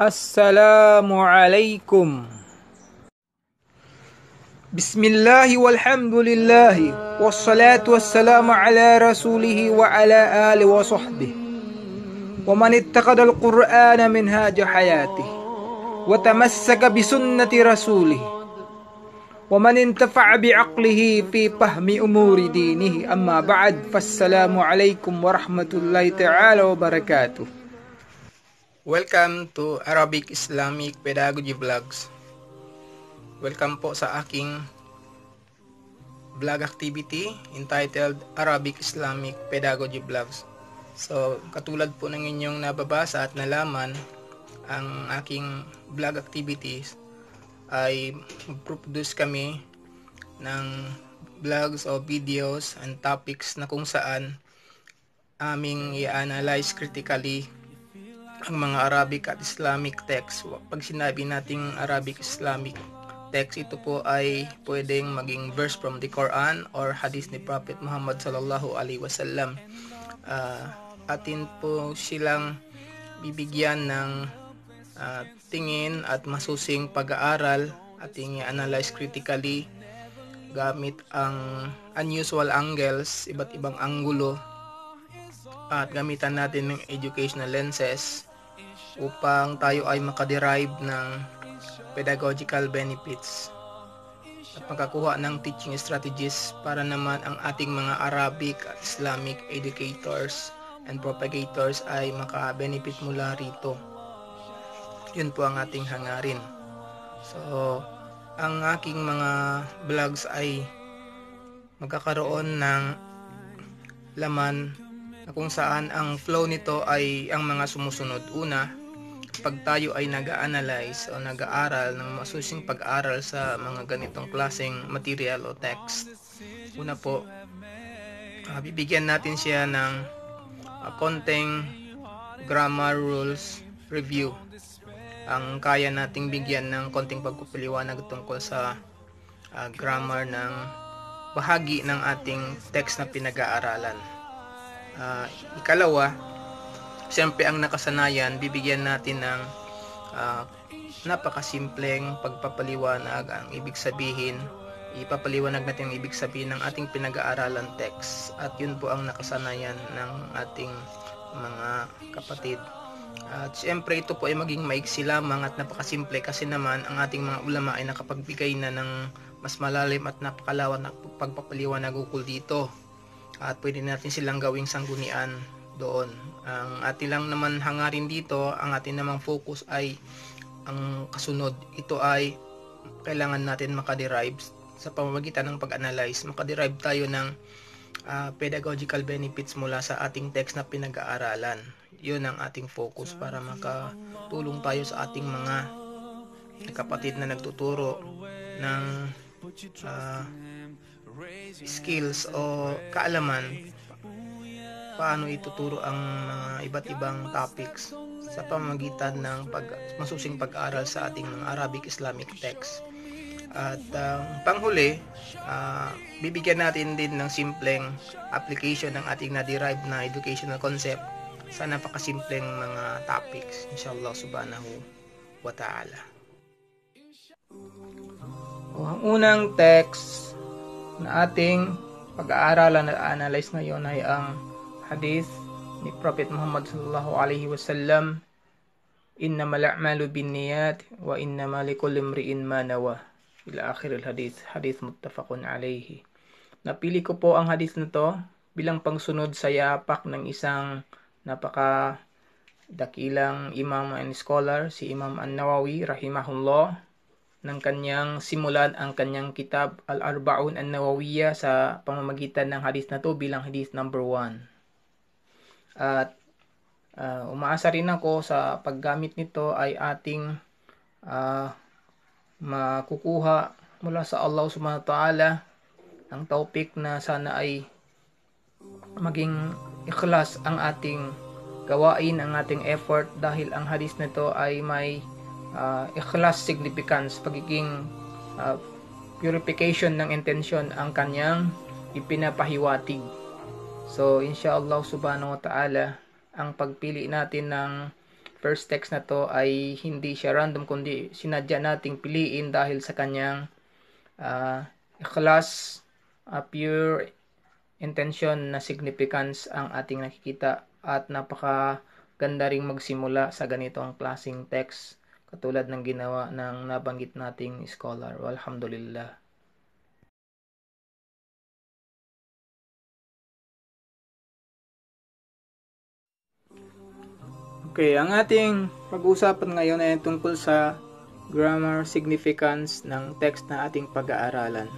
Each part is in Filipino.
Assalamualaikum. Bismillahi walhamdulillahi wassalatu wassalamu ala rasulihi wa ala alihi wa sahbihi wa man ittaqada al-Qur'ana minhaja hayatihi wa tamassaka bi sunnati rasulihi wa man intafa'a bi aqlihi fi fahmi umuri dinihi. Amma ba'd, fassalamu alaikum warahmatullahi ta'ala wabarakatuh. Welcome to Arabic Islamic Pedagogy Vlogs. Welcome po sa aking vlog activity entitled Arabic Islamic Pedagogy Vlogs. So, katulad po ng inyong nababasa at nalaman, ang aking vlog activities ay produce kami ng vlogs o videos and topics na kung saan aming i-analyze critically ang mga Arabic at Islamic text. Pag sinabi nating Arabic Islamic text, ito po ay pwedeng maging verse from the Quran or hadith ni Prophet Muhammad sallallahu alaihi wasallam. Atin po silang bibigyan ng tingin at masusing pag-aaral, ating i-analyze critically gamit ang unusual angles, iba't ibang anggulo, at gamitan natin ng educational lenses upang tayo ay makaderive ng pedagogical benefits at makakuha ng teaching strategies para naman ang ating mga Arabic at Islamic educators and propagators ay maka-benefit mula rito. Yun po ang ating hangarin. So, ang aking mga vlogs ay magkakaroon ng laman na kung saan ang flow nito ay ang mga sumusunod. Una, pag tayo ay nag-a-analyze o nag-aaral ng masusing pag-aaral sa mga ganitong klaseng material o text, una po, bibigyan natin siya ng konting grammar rules review. Ang kaya nating bigyan ng konting pagpupaliwanag tungkol sa grammar ng bahagi ng ating text na pinag-aaralan. Ikalawa, siyempre ang nakasanayan, bibigyan natin ng napakasimpleng pagpapaliwanag. Ang ibig sabihin, ipapaliwanag natin ang ibig sabihin ng ating pinag-aaralan text, at yun po ang nakasanayan ng ating mga kapatid. At siyempre ito po ay maging maiksi lamang at napakasimple kasi naman ang ating mga ulama ay nakapagbigay na ng mas malalim at napakalawak na pagpapaliwanag ukol dito, at pwede natin silang gawing sanggunian doon. Ang ating lang naman hangarin dito, ang ating namang focus ay ang kasunod. Ito ay kailangan natin makaderive sa pamamagitan ng pag-analyze. Makaderive tayo ng pedagogical benefits mula sa ating text na pinag-aaralan. Yun ang ating focus para makatulong tayo sa ating mga kapatid na nagtuturo ng skills o kaalaman paano ituturo ang mga iba't ibang topics sa pamamagitan ng masusing pag-aral sa ating mga Arabic Islamic text. At panghuli, bibigyan natin din ng simpleng application ng ating na-derive na educational concept sa napakasimpleng mga topics, inshallah subhanahu wa ta'ala. Ang unang text na ating pag-aaralan at analyze ngayon ay ang hadith ni Prophet Muhammad sallallahu alaihi wasallam, innamal a'malu binniyat wa innamal likulli imri'in ma nawa, ila akhir al-hadith. Hadith muttafaqun alaihi. Napili ko po ang hadith na to bilang pangsunod sa yapak ng isang napaka dakilang imam and scholar, si Imam An-Nawawi rahimahullah, ng kanyang simulan ang kanyang kitab Al-Arba'un An-Nawawiyya sa pamamagitan ng hadith na to bilang hadith number 1. At umaasa rin ako sa paggamit nito ay ating makukuha mula sa Allah subhanahu wa ta'ala ang topic na sana ay maging ikhlas ang ating gawain, ang ating effort, dahil ang hadith nito ay may ikhlas significance, pagiging purification ng intention ang kanyang ipinapahiwatig. So, inshallah subhanahu wa ta'ala, ang pagpili natin ng first text na to ay hindi siya random, kundi sinadya nating piliin dahil sa kanyang ikhlas, pure intention na significance ang ating nakikita, at napakaganda ring magsimula sa ganitong klaseng text katulad ng ginawa ng nabanggit nating scholar. Alhamdulillah. Okay, ang ating pag-uusapan ngayon ay tungkol sa grammar significance ng text na ating pag-aaralan.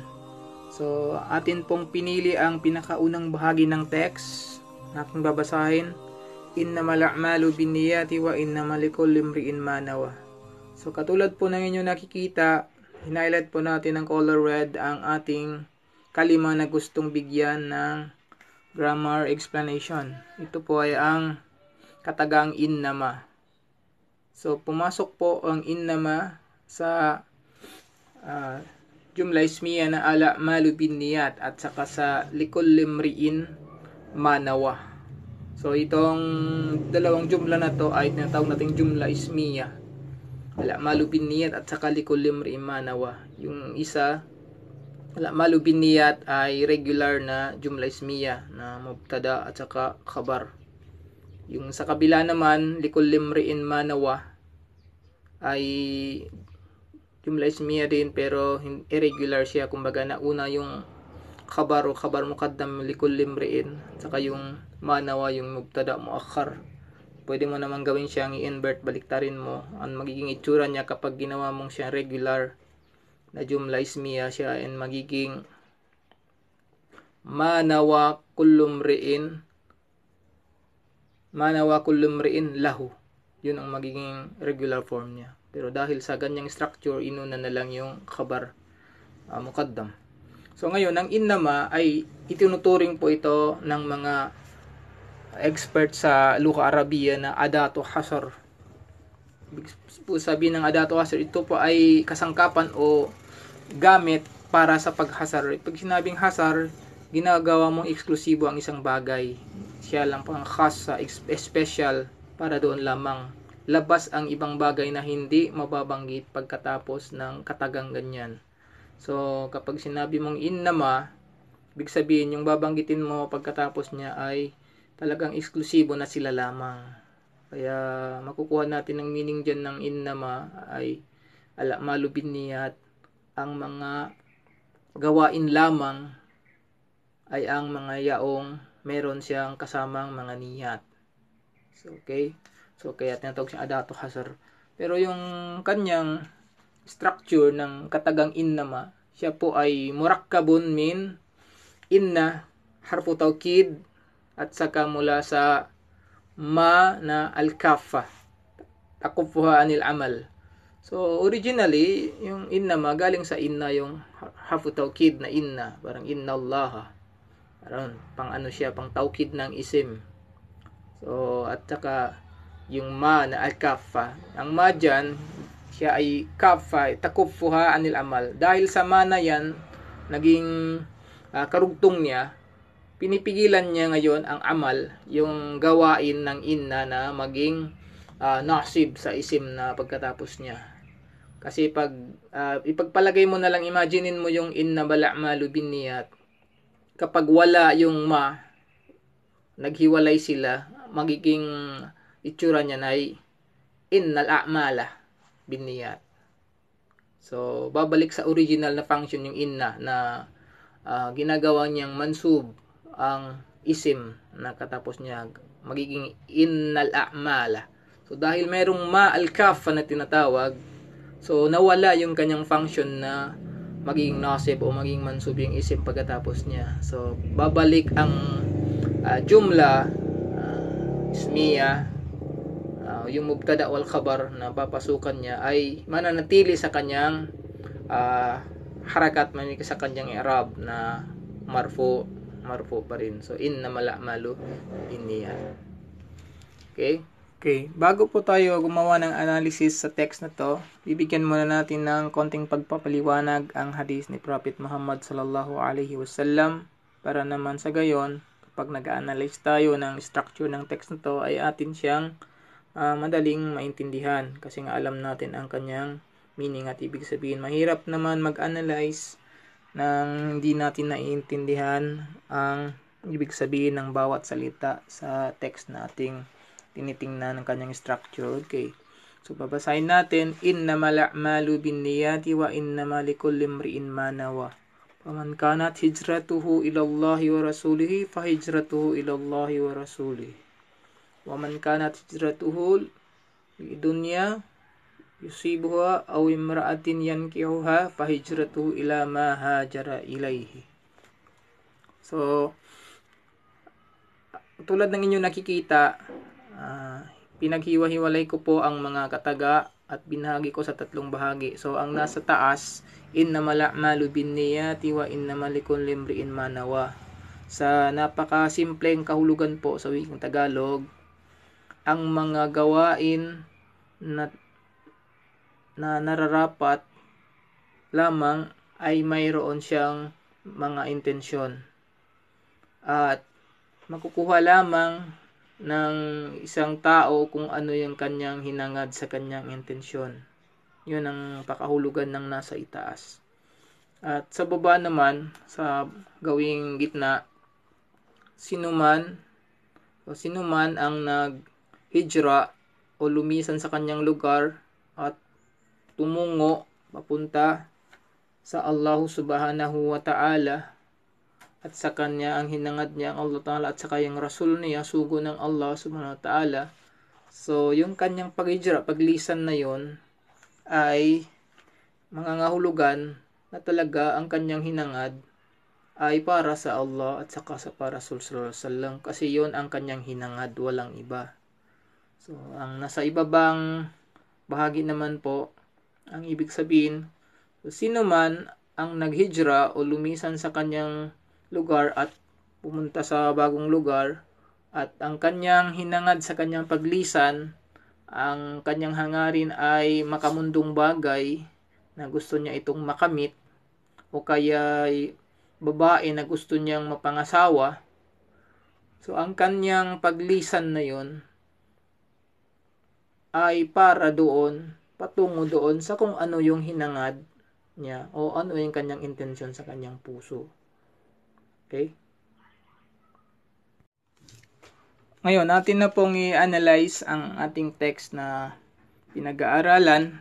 So, atin pong pinili ang pinakaunang bahagi ng text na ating babasahin. Innamal a'malu binniyati wa innamal likulli imri'in ma nawa. So, katulad po ng inyong nakikita, highlight po natin ng color red ang ating kalima na gustong bigyan ng grammar explanation. Ito po ay ang katagang innama. So, pumasok po ang innama sa jumla ismiya na ala malu bin niyat at saka sa likulli imri'in manawa. So, itong dalawang jumla na to ay tinatawag nating jumla ismiya. Ala malu bin niyat at saka likulli imri'in manawa. Yung isa, ala malu bin niyat ay regular na jumla ismiya na mubtada at saka khabar. Yung sa kabila naman, likulli imri'in manawa ay jumla ismiya din pero irregular siya. Kumbaga nauna yung khabar o khabar muqaddam likulli imri'in, saka yung manawa yung mubtada muakhar. Pwede mo naman gawin siyang i-invert, baliktarin mo. Ang magiging itsura niya kapag ginawa mong siya regular na jumla ismiya, siya ay magiging manawa kullu imri'in lahu. Yun ang magiging regular form niya. Pero dahil sa ganyang structure, inuna na lang yung khabar muqaddam. So ngayon, ang innama ay itinuturing po ito ng mga expert sa Lugha Arabiya na adatu hasar. Po sabi ng adatu hasar, ito po ay kasangkapan o gamit para sa paghasar. Pag sinabing hasar, ginagawa mong eksklusibo ang isang bagay. Siya lang pang khas sa special para doon lamang. Labas ang ibang bagay na hindi mababanggit pagkatapos ng katagang ganyan. So, kapag sinabi mong innama, ibig sabihin yung babanggitin mo pagkatapos niya ay talagang eksklusibo na sila lamang. Kaya makukuha natin ang meaning dyan ng innama ay ala malu bin niyat, ang mga gawain lamang ay ang mga yaong meron siyang kasamang mga niyat. So, okay? So, kaya tinatawag siyang adatu hasar. Pero yung kanyang structure ng katagang innama, siya po ay murakkabun min inna harfu tawkid at saka mula sa ma na al-kaffa takufuha anil amal. So, originally, yung innama galing sa inna, yung harfu tawkid na inna, parang inna allaha. Pang ano siya, pang tawkid ng isim. So, at saka yung ma na al-kaffa. Ang ma dyan, siya ay kaffa, takufuha anil amal. Dahil sa ma na yan, naging karugtong niya, pinipigilan niya ngayon ang amal, yung gawain ng inna na maging nasib sa isim na pagkatapos niya. Kasi pag ipagpalagay mo na lang, imaginein mo yung inna bala'malu bin niyat, kapag wala yung ma, naghiwalay sila, magiging itsura niya na ay innal a'mala bin niyat. So, babalik sa original na function yung inna na ginagawa niyang mansub ang isim na katapos niya, magiging innal a'mala. So, dahil mayroong ma al-kaffa na tinatawag, so nawala yung kanyang function na magiging nasib o magiging mansub yung isim pagkatapos niya. So, babalik ang jumla ismiya, yung mubtada wal khabar na papasukan niya ay mananatili sa kanyang harakat, mananatili sa kanyang i'rab na marfu pa rin. So, innamal a'malu binniyat. Okay? Okay, bago po tayo gumawa ng analysis sa text na to, bibigyan muna natin ng konting pagpapaliwanag ang hadith ni Prophet Muhammad sallallahu alaihi wasallam, para naman sa gayon, kapag nag-analyze tayo ng structure ng text na to, ay atin siyang madaling maintindihan kasi nga alam natin ang kanyang meaning at ibig sabihin. Mahirap naman mag-analyze nang hindi natin naiintindihan ang ibig sabihin ng bawat salita sa text na ating tinitingnan ng kanyang structure. Okay. So babasahin natin, innamal a'malu binniyati wa innamal likulli imri'in ma nawa. Faman kanat hijratuhu ila Allahi wa rasulihi fa hijratuhu ila Allahi wa rasulihi. Wa man kanat hijratuhu li dunya yusibuha aw imra'atin yankihuha fa hijratuhu ila ma hajara ilayhi. So tulad ng inyong nakikita, pinaghiwa-hiwalay ko po ang mga kataga at binahagi ko sa 3 bahagi. So ang nasa taas, innamal a'malu binniyati wa innamal likulli imri'in ma nawa. Sa napakasimpleng kahulugan po sa wikang Tagalog, ang mga gawain na nararapat lamang ay mayroon siyang mga intensyon. At makukuha lamang ng isang tao kung ano yung kanyang hinangad sa kanyang intensyon. Yun ang pakahulugan ng nasa itaas. At sa baba naman, sa gawing gitna, sinuman ang naghijra o lumisan sa kanyang lugar at tumungo papunta sa Allah subhanahu wa ta'ala at sa kanya ang hinangad niya ang Allah Ta'ala at sa kanyang rasul niya, sugo ng Allah subhanahu wa ta'ala. So yung kanyang paghijra, paglisan na yon ay mangangahulugan na talaga ang kanyang hinangad ay para sa Allah at saka sa para Rasul sallallahu alaihi wasallam, kasi yon ang kanyang hinangad, walang iba. So ang nasa ibabang bahagi naman po, ang ibig sabihin, sino man ang naghijra o lumisan sa kanyang lugar at pumunta sa bagong lugar at ang kanyang hinangad sa kanyang paglisan, ang kanyang hangarin ay makamundong bagay na gusto niya itong makamit o kaya babae na gusto niyang mapangasawa. So ang kanyang paglisan na yon ay para doon, patungo doon sa kung ano yung hinangad niya o ano yung kanyang intensyon sa kanyang puso. Okay? Ngayon, natin na pong i-analyze ang ating text na pinag-aaralan.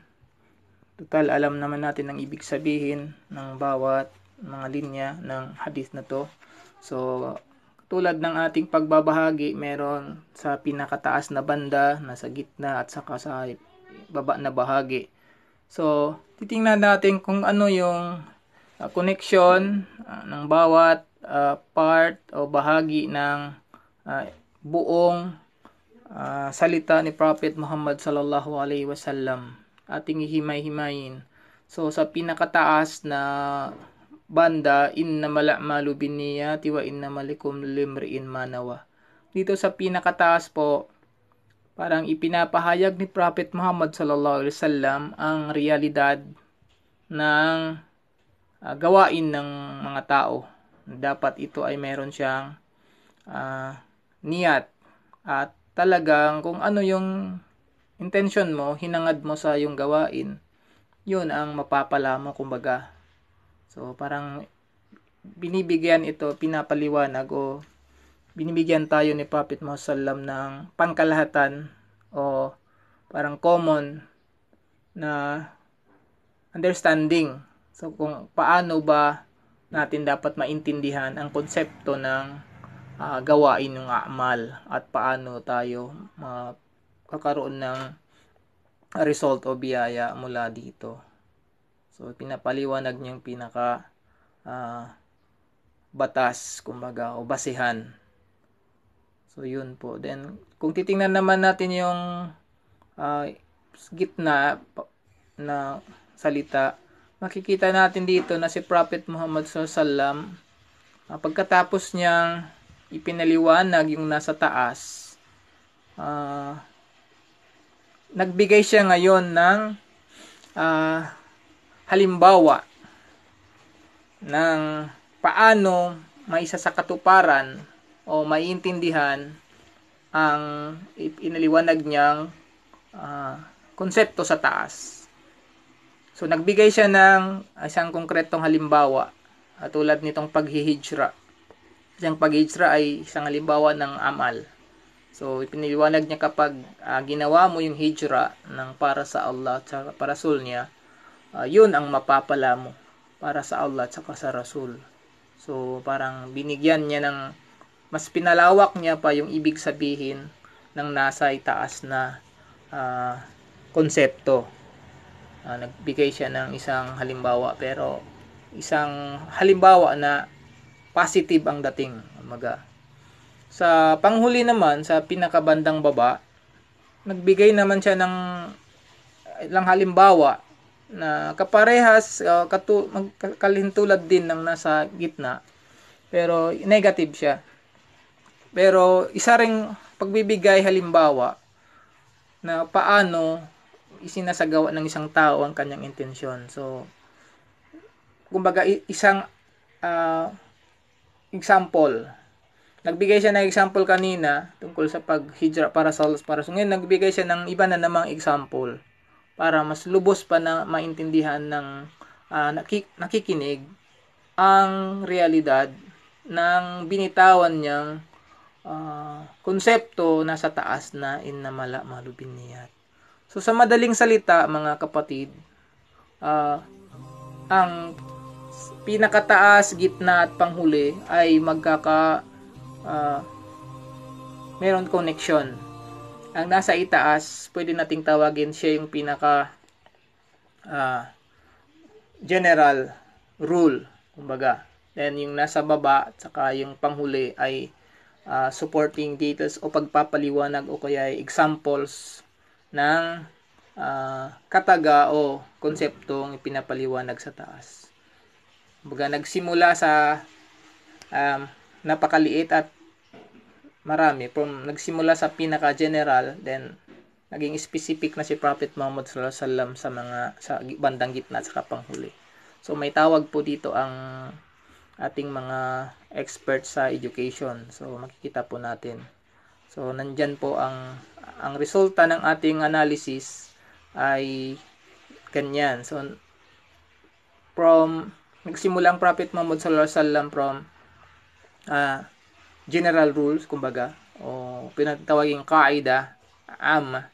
Total, alam naman natin ang ibig sabihin ng bawat mga linya ng hadith na to. So, tulad ng ating pagbabahagi, meron sa pinakataas na banda, nasa gitna at saka sa baba na bahagi. So, titingnan natin kung ano yung connection ng bawat part o bahagi ng buong salita ni Prophet Muhammad sallallahu alaihi wasallam. Ating ihimay-himayin. So sa pinakataas na banda, innamal a'malu binniyati wa innamal likulli imri'in ma nawa. Dito sa pinakataas po, parang ipinapahayag ni Prophet Muhammad sallallahu alaihi wasallam ang realidad ng gawain ng mga tao. Dapat ito ay meron siyang niyat at talagang kung ano yung intention mo, hinangad mo sa yung gawain, yun ang mapapala mo, kumbaga. So parang binibigyan ito, pinapaliwanag o binibigyan tayo ni Prophet Muhammad sallam ng pangkalahatan o parang common na understanding. So kung paano ba natin dapat maintindihan ang konsepto ng gawain ng a'mal at paano tayo makakaroon ng result o biyaya mula dito. So pinapaliwanag niya yung pinaka batas, kumbaga, o basihan. So yun po. Then kung titingnan naman natin yung gitna na salita, makikita natin dito na si Prophet Muhammad SAW, pagkatapos niyang ipinaliwanag yung nasa taas, nagbigay siya ngayon ng halimbawa ng paano maisa sa katuparan o maiintindihan ang inaliwanag niyang konsepto sa taas. So nagbigay siya ng isang konkretong halimbawa, tulad nitong paghihijra. Isang paghihijra ay isang halimbawa ng amal. So ipiniliwanag niya kapag ginawa mo yung hijra ng para sa Allah at sa Rasul niya, yun ang mapapala mo para sa Allah at sa Rasul. So parang binigyan niya ng mas pinalawak niya pa yung ibig sabihin ng nasa itaas na konsepto. Nagbigay siya ng isang halimbawa, pero isang halimbawa na positive ang dating. Sa panghuli naman, sa pinakabandang baba, nagbigay naman siya ng ilang halimbawa na kaparehas, kalintulad din ng nasa gitna, pero negative siya. Pero isa ring pagbibigay halimbawa na paano isinasagawa ng isang tao ang kanyang intensyon. So, kumbaga isang example. Nagbigay siya ng example kanina tungkol sa paghijra para sa Allah. Ngayon, nagbigay siya ng iba na namang example para mas lubos pa na maintindihan ng nakikinig ang realidad ng binitawan niyang konsepto nasa taas na innamala malubiniyat. So sa madaling salita, mga kapatid, ang pinakataas, gitna at panghuli ay meron connection. Ang nasa itaas, pwede nating tawagin siya yung pinaka general rule, kumbaga. Then yung nasa baba at saka yung panghuli ay supporting details o pagpapaliwanag o kaya examples ng kataga o konseptong ipinapaliwanag sa taas. Kumbaga nagsimula sa napakaliit at marami, nagsimula sa pinaka-general, then naging specific na si Prophet Muhammad sallallahu alaihi wasallam sa bandang gitna at sa panghuli. So may tawag po dito ang ating mga experts sa education. So makikita po natin. So nandyan po ang resulta ng ating analysis ay ganyan. So nagsimula ang Prophet Muhammad sallallahu alaihi wasallam from general rules, kumbaga, o pinatawaging qaida amma.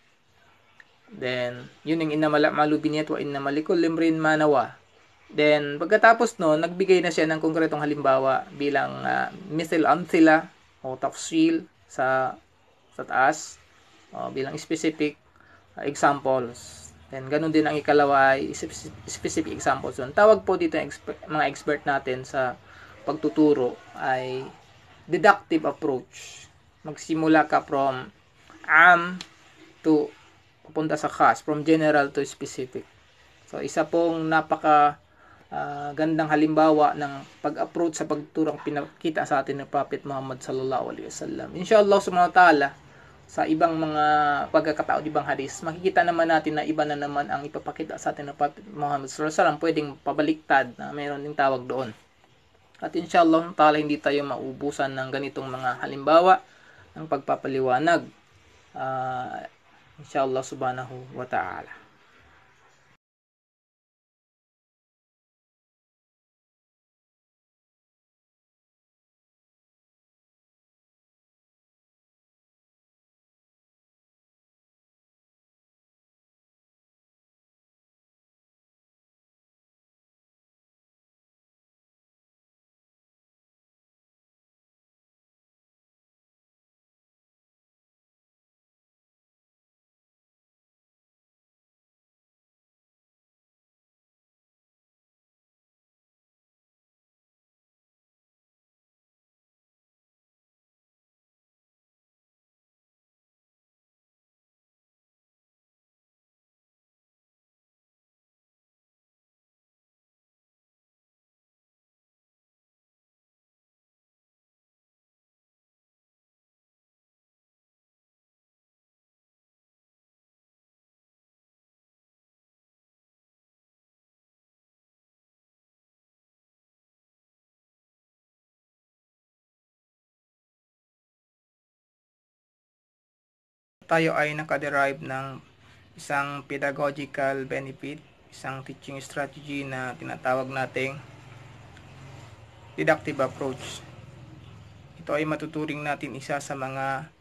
Then yun yung innamala malubiniyat wa innamalikul limrin manawa. Then pagkatapos no, nagbigay na siya ng konkretong halimbawa bilang mithil amthila o tafsil sa taas, bilang specific examples. Then ganun din ang ikalawa ay specific examples. So, tawag po dito ng mga expert natin sa pagtuturo ay deductive approach. Magsimula ka from to pupunta sa khas, from general to specific. So isa pong napaka gandang halimbawa ng pag-approach sa pagtuturong pinakita sa atin ng Prophet Muhammad sallallahu alaihi wasallam. Inshallah subhanahu wa ta'ala, sa ibang mga pagkakataon, ibang hadis, makikita naman natin na iba na naman ang ipapakita sa atin ng Prophet Muhammad sallallahu alaihi wasallam, pwedeng pabaliktad na mayroon ding tawag doon. At inshallah ta'ala hindi tayo maubusan ng ganitong mga halimbawa ng pagpapaliwanag. Inshallah subhanahu wa ta'ala. Tayo ay nakaderive ng isang pedagogical benefit, isang teaching strategy na tinatawag nating deductive approach. Ito ay matuturing natin isa sa mga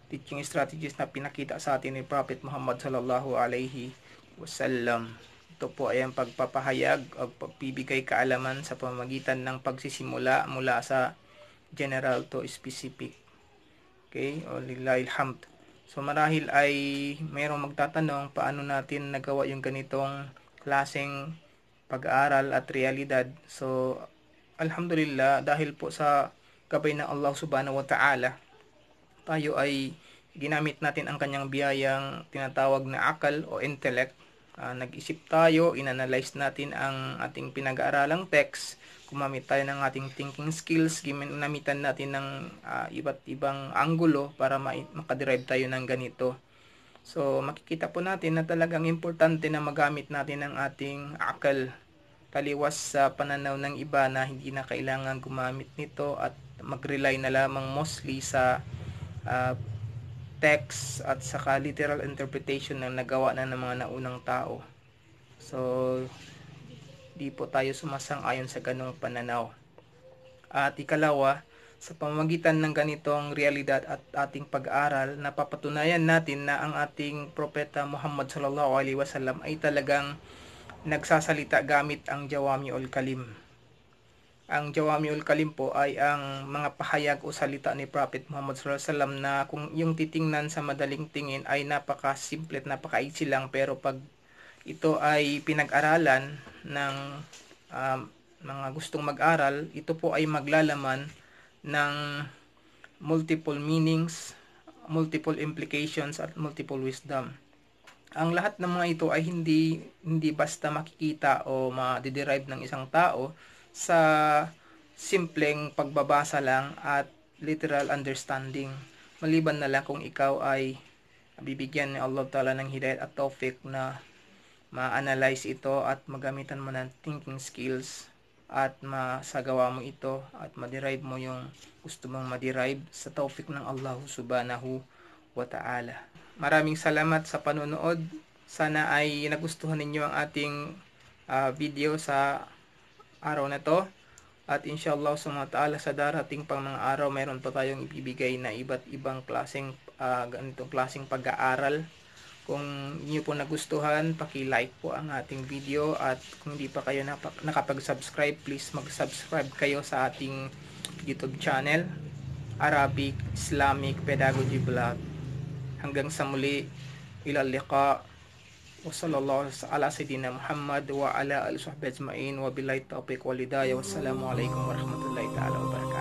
teaching strategies na pinakita sa atin ni Prophet Muhammad sallallahu alaihi wasallam. Ito po ay ang pagpapahayag o pagbibigay kaalaman sa pamamagitan ng pagsisimula mula sa general to specific. Okay? O lillahil hamd. So marahil ay mayroong magtatanong paano natin nagawa yung ganitong klaseng pag-aaral at realidad. So alhamdulillah, dahil po sa gabay ng Allah subhanahu wa ta'ala, tayo ay ginamit natin ang kanyang biyayang tinatawag na akal o intellect. Nag-isip tayo, inanalyze natin ang ating pinag-aaralang text, gumamit tayo ng ating thinking skills, ginamitan natin ng iba't ibang anggulo para makaderive tayo ng ganito. So makikita po natin na talagang importante na magamit natin ang ating akal, taliwas sa pananaw ng iba na hindi na kailangan gumamit nito at mag-rely na lamang mostly sa text at saka literal interpretation ng nagawa na ng mga naunang tao. So di po tayo sumasang-ayon sa ganong pananaw. At ikalawa, sa pamamagitan ng ganitong realidad at ating pag-aaral, napapatunayan natin na ang ating propeta Muhammad sallallahu alaihi wasallam ay talagang nagsasalita gamit ang Jawami'ul Kalim. Ang Jawami'ul Kalim po ay ang mga pahayag o salita ni Prophet Muhammad sallallahu alaihi wasallam na kung yung titingnan sa madaling tingin ay napaka-simple at napaka-easy lang, pero pag ito ay pinag-aralan ng mga gustong mag-aral, ito po ay maglalaman ng multiple meanings, multiple implications at multiple wisdom. Ang lahat ng mga ito ay hindi basta makikita o ma-derive ng isang tao sa simpleng pagbabasa lang at literal understanding, maliban na lang kung ikaw ay bibigyan ni Allah Ta'ala ng hidayat at tawfiq na ma-analyze ito at magamitan mo ng thinking skills at masagawa mo ito at ma-derive mo yung gusto mong ma-derive sa tawfiq ng Allah subhanahu wa ta'ala. Maraming salamat sa panonood. Sana ay nagustuhan ninyo ang ating video sa araw na to. At inshallah ta'ala sa darating pang mga araw, mayroon pa tayong ibibigay na iba't ibang klaseng ganitong klaseng pag-aaral. Kung niyo po nagustuhan, paki-like po ang ating video, at kung hindi pa kayo nakapag-subscribe, please mag-subscribe kayo sa ating YouTube channel, Arabic Islamic Pedagogy Vlog. Hanggang sa muli, ilal liqa, wa sallallahu ala sayyidina Muhammad wa ala alihi wa sahbihi ajma'in, wa billahi taufiq wal hidayah. Wassalamu alaikum warahmatullahi ta'ala wabarakatuh.